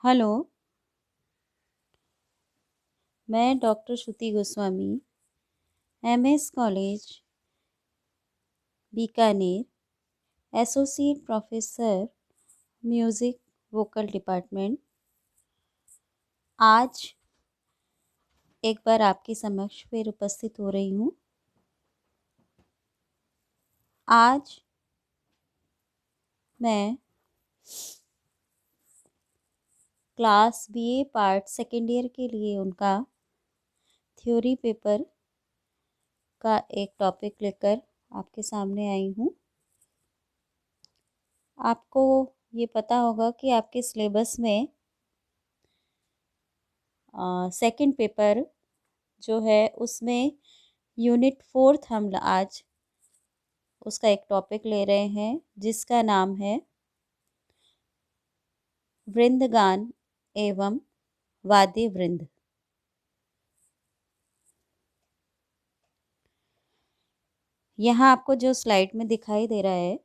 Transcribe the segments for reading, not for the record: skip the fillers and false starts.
Hello. मैं doctor Shruti Goswami, MS college Bikaner, associate professor music vocal department, आज एक बार आपके समक्ष फिर उपस्थित हो रही हूँ। आज मैं class BA part second year के लिए उनका थ्योरी पेपर का एक टॉपिक लेकर आपके सामने आई हूँ। आपको ये पता होगा कि आपके सिलेबस में सेकंड पेपर जो है उसमें यूनिट 4 हम आज उसका एक टॉपिक ले रहे हैं जिसका नाम है वृंदगान एवं वाद्य वृंद। यहाँ आपको जो स्लाइड में दिखाई दे रहा है,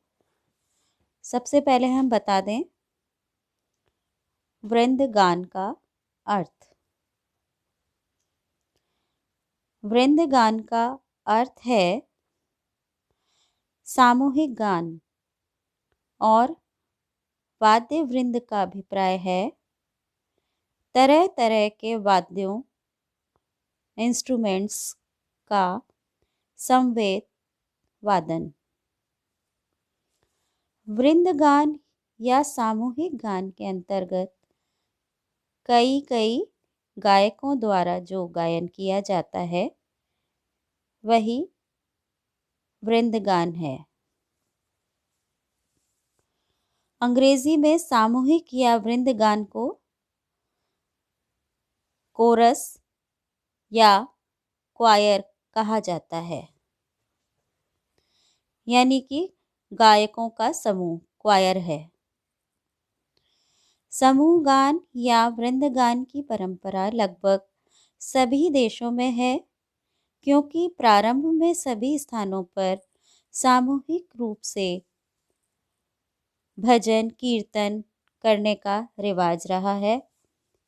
सबसे पहले हम बता दें वृंदगान का अर्थ। वृंदगान का अर्थ है सामूहिक गान और वाद्य वृंद का अभिप्राय है तरह तरह के वाद्यों इंस्ट्रूमेंट्स का समवेत वादन। वृंदगान या सामूहिक गान के अंतर्गत कई कई गायकों द्वारा जो गायन किया जाता है वही वृंदगान है। अंग्रेजी में सामूहिक या वृंदगान को कोरस या क्वायर कहा जाता है, यानी कि गायकों का समूह क्वायर है। समूह गान या वृंदगान की परंपरा लगभग सभी देशों में है, क्योंकि प्रारंभ में सभी स्थानों पर सामूहिक रूप से भजन कीर्तन करने का रिवाज रहा है।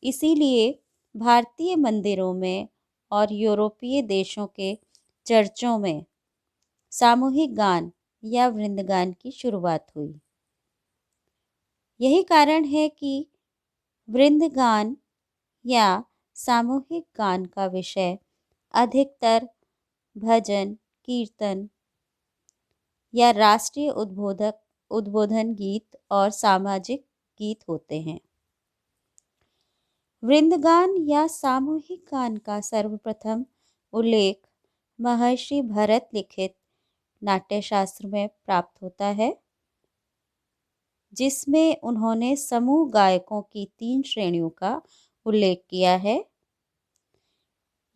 इसीलिए भारतीय मंदिरों में और यूरोपीय देशों के चर्चों में सामूहिक गान या वृंदगान की शुरुआत हुई। यही कारण है कि वृंदगान या सामूहिक गान का विषय अधिकतर भजन कीर्तन या राष्ट्रीय उद्बोधन गीत और सामाजिक गीत होते हैं। वृंदगान या सामूहिक गान का सर्वप्रथम उल्लेख महर्षि भरत लिखित नाट्यशास्त्र में प्राप्त होता है, जिसमें उन्होंने समूह गायकों की 3 श्रेणियों का उल्लेख किया है।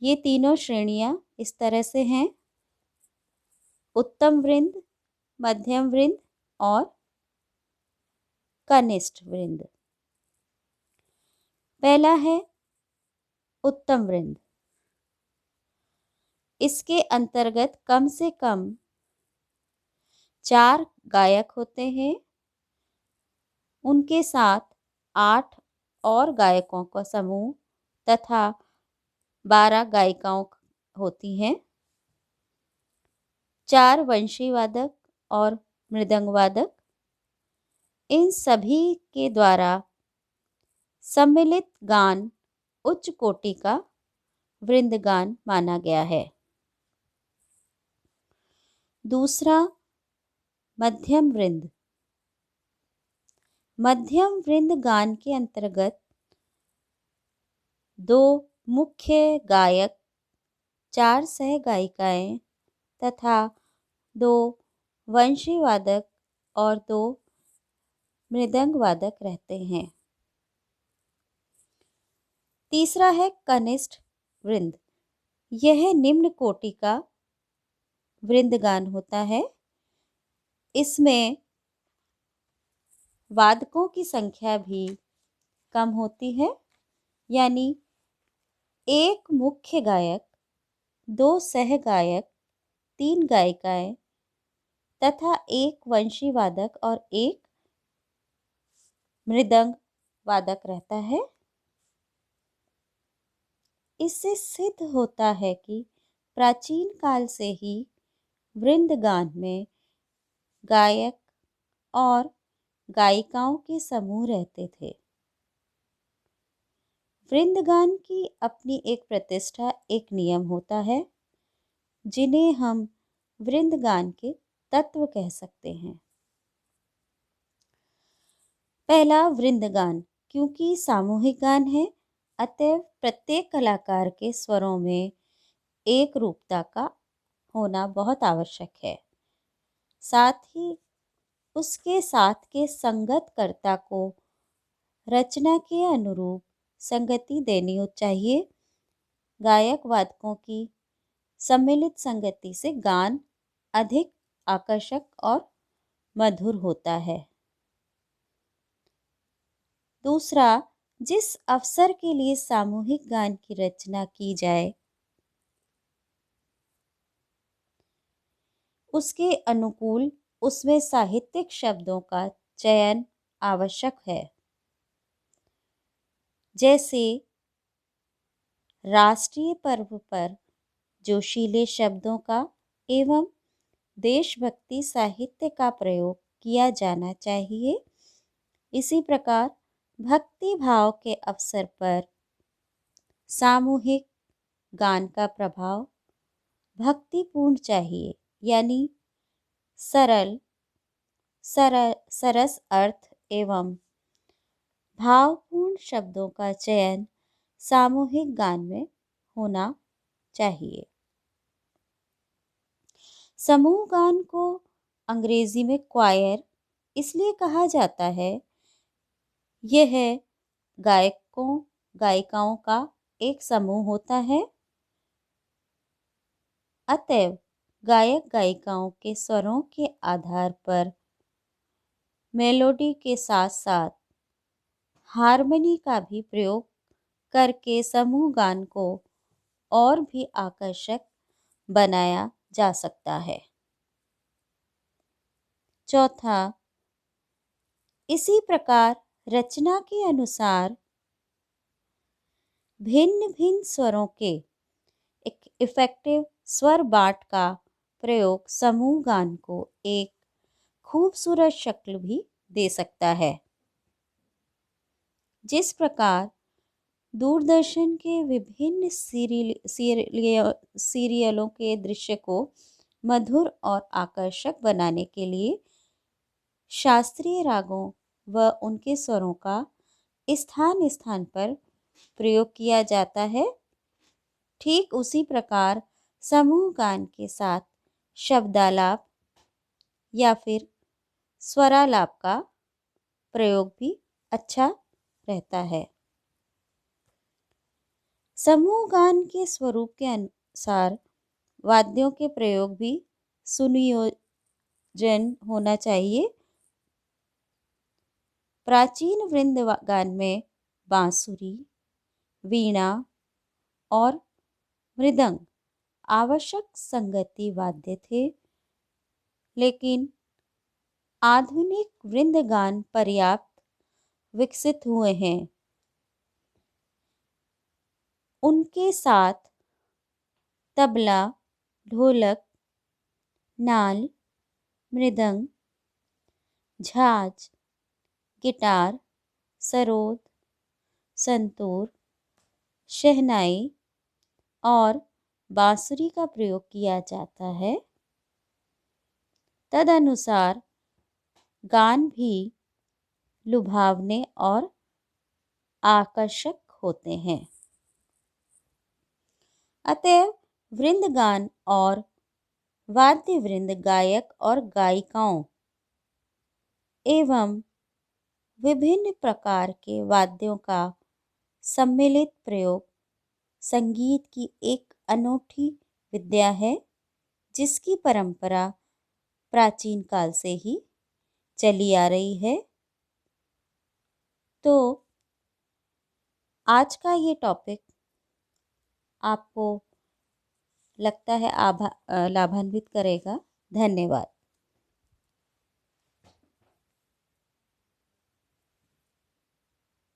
ये तीनों श्रेणियां इस तरह से हैं: उत्तम वृंद, मध्यम वृंद और कनिष्ठ वृंद। पहला है उत्तम वृंद। इसके अंतर्गत कम से कम 4 गायक होते हैं, उनके साथ 8 और गायकों का समूह तथा 12 गायिकाओं होती हैं। 4 वंशी वादक और मृदंग वादक, इन सभी के द्वारा सम्मिलित गान उच्च कोटि का वृंदगान माना गया है। दूसरा, मध्यम वृंद। मध्यम वृंद गान के अंतर्गत 2 मुख्य गायक, 4 सह गायिकाएं तथा 2 वंशी वादक और 2 मृदंग वादक रहते हैं। तीसरा है कनिष्ठ वृंद। यह निम्न कोटि का वृंदगान होता है। इसमें वादकों की संख्या भी कम होती है, यानी 1 मुख्य गायक, 2 सह गायक, 3 गायिकाएं तथा 1 वंशी वादक और 1 मृदंग वादक रहता है। इससे सिद्ध होता है कि प्राचीन काल से ही वृंदगान में गायक और गायिकाओं के समूह रहते थे। वृंदगान की अपनी एक प्रतिष्ठा, एक नियम होता है, जिन्हें हम वृंदगान के तत्व कह सकते हैं। पहला, वृंदगान। क्योंकि सामूहिक गान है, अतएव प्रत्येक कलाकार के स्वरों में एक रूपता का होना बहुत आवश्यक है। साथ ही उसके साथ के संगतकर्ता को रचना के अनुरूप संगति देनी चाहिए। गायक वादकों की सम्मिलित संगति से गान अधिक आकर्षक और मधुर होता है। दूसरा, जिस अवसर के लिए सामूहिक गान की रचना की जाए उसके अनुकूल उसमें साहित्यिक शब्दों का चयन आवश्यक है। जैसे राष्ट्रीय पर्व पर जोशीले शब्दों का एवं देशभक्ति साहित्य का प्रयोग किया जाना चाहिए। इसी प्रकार भक्ति भाव के अवसर पर सामूहिक गान का प्रभाव भक्तिपूर्ण चाहिए, यानी सरस अर्थ एवं भावपूर्ण शब्दों का चयन सामूहिक गान में होना चाहिए। समूह गान को अंग्रेजी में क्वायर इसलिए कहा जाता है। यह गायकों गायिकाओं का एक समूह होता है। अतएव गायक गायिकाओं के स्वरों के आधार पर मेलोडी के साथ साथ हारमोनी का भी प्रयोग करके समूह गान को और भी आकर्षक बनाया जा सकता है। चौथा, इसी प्रकार रचना के अनुसार भिन्न भिन्न स्वरों के एक इफेक्टिव स्वर बाँट का प्रयोग समूह गान को एक खूबसूरत शक्ल भी दे सकता है। जिस प्रकार दूरदर्शन के विभिन्न सीरियलों के दृश्य को मधुर और आकर्षक बनाने के लिए शास्त्रीय रागों व उनके स्वरों का स्थान स्थान पर प्रयोग किया जाता है, ठीक उसी प्रकार समूह गान के साथ शब्दालाप या फिर स्वरालाप का प्रयोग भी अच्छा रहता है। समूह गान के स्वरूप के अनुसार वाद्यों के प्रयोग भी सुनियोजन होना चाहिए। प्राचीन वृंद गान में बांसुरी, वीणा और मृदंग आवश्यक संगति वाद्य थे, लेकिन आधुनिक वृंद गान पर्याप्त विकसित हुए हैं। उनके साथ तबला, ढोलक, नाल, मृदंग, झांझ, गिटार, सरोद, संतूर, शहनाई और बांसुरी का प्रयोग किया जाता है। तदनुसार गान भी लुभावने और आकर्षक होते हैं। अतएव वृंदगान और वाद्य वृंद गायक और गायिकाओं एवं विभिन्न प्रकार के वाद्यों का सम्मिलित प्रयोग संगीत की एक अनूठी विद्या है, जिसकी परंपरा प्राचीन काल से ही चली आ रही है। तो आज का ये टॉपिक आपको लगता है लाभान्वित करेगा। धन्यवाद।